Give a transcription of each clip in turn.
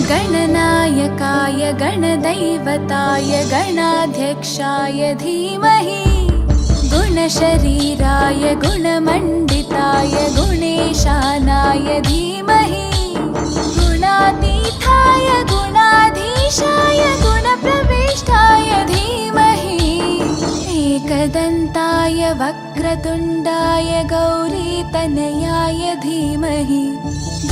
गणनायकाय गणदैवताय गणाध्यक्षाय धीमहि गुणशरीराय गुणमण्डिताय गुणेशानाय धीमहि गुणातीताय गुणाधीशाय गुणप्रविष्टाय धीमहि एकदन्ताय वक्रतुण्डाय गौरीतनयाय धीमहि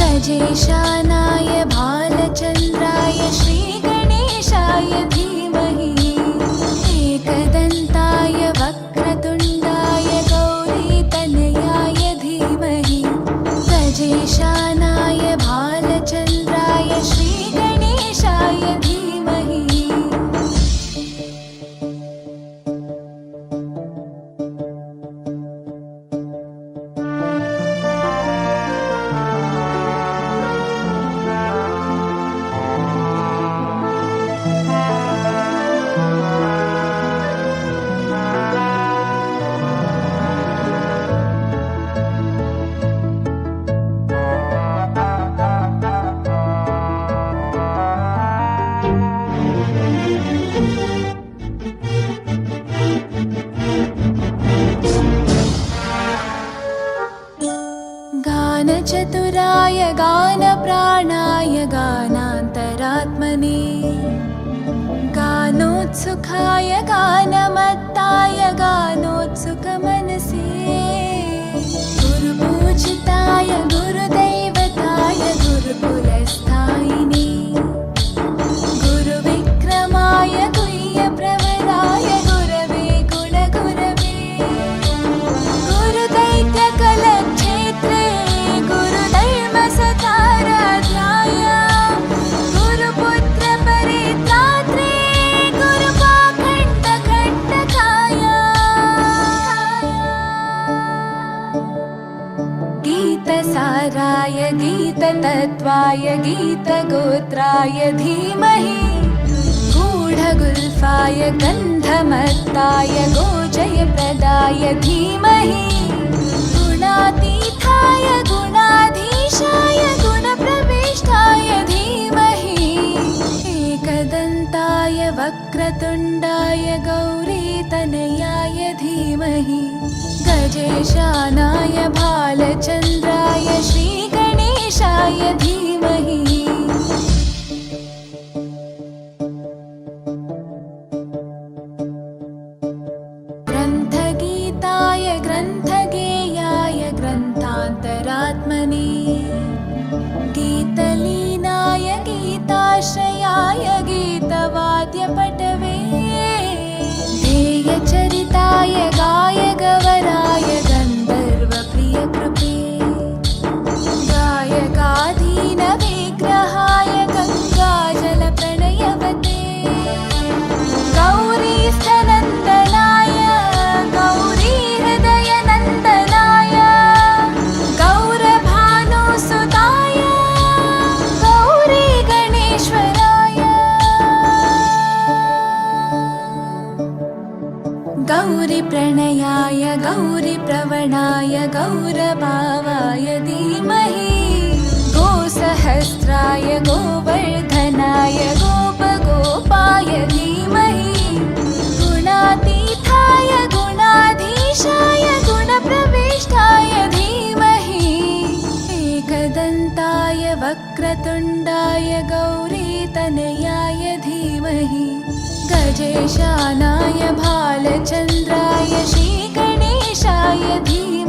गजेशानाय भालचन्द्राय श्रीगणेशाय धीमहि एकदन्ताय वक्रतुण्डाय गौरीतनयाय धीमहि गजेशानाय भालचन्द्राय श्रीगणेशाय धीमहि। गानचतुराय गानप्राणाय गानान्तरात्मने गानोत्सुकाय गानमत्ताय गानोत्सुकमनसे गुरुपूजिताय गुरुदैवताय गुरुकुलस्थायिने गुरुविक्रमाय गुह्यप्रवराय गुरवे गुणगुरवे गुरुदैत्यकलक्षेत्रे गुरुधर्मसताराध्याय गुरुपुत्रपरित्रात्रे गुरुपाखण्डखण्डकाय गीतसाराय गीततत्त्वाय गीतगोत्राय धीमहि गूढगुल्फाय गन्धमत्ताय गोजयप्रदाय धीमहि गुणातीताय गुणाधीशाय गुणप्रविष्टाय धीमहि एकदन्ताय वक्रतुण्डाय गौरीतनयाय धीमहि गजेशानाय भालचन्द्राय श्रीगणेशाय धीमहि। ग्रन्थगीताय ग्रन्थगेयाय ग्रन्थान्तरात्मने गीतलीनाय गीताश्रयाय गीतवाद्यपटवे ध्येयचरिताय गायगवराय गन्धर्वप्रियकृपे गायकाधीनविग्रहाय गङ्गाजलप्रणयवते गौरीस्थनन्दनाय गौरीहृदयनन्दनाय गौरभानुसुताय गौरीगणेश्वराय गौरीप्रणयाय गौरीप्रवणाय गौरभावाय धीमहि गोसहस्राय गोवर्धनाय गोपगोपाय धीमहि गुणातीताय गुणाधीशाय गुणप्रविष्टाय धीमहि एकदन्ताय वक्रतुण्डाय गौरीतनयाय धीमहि गजेशानाय भालचन्द्राय श्रीगणेशाय धीमहि।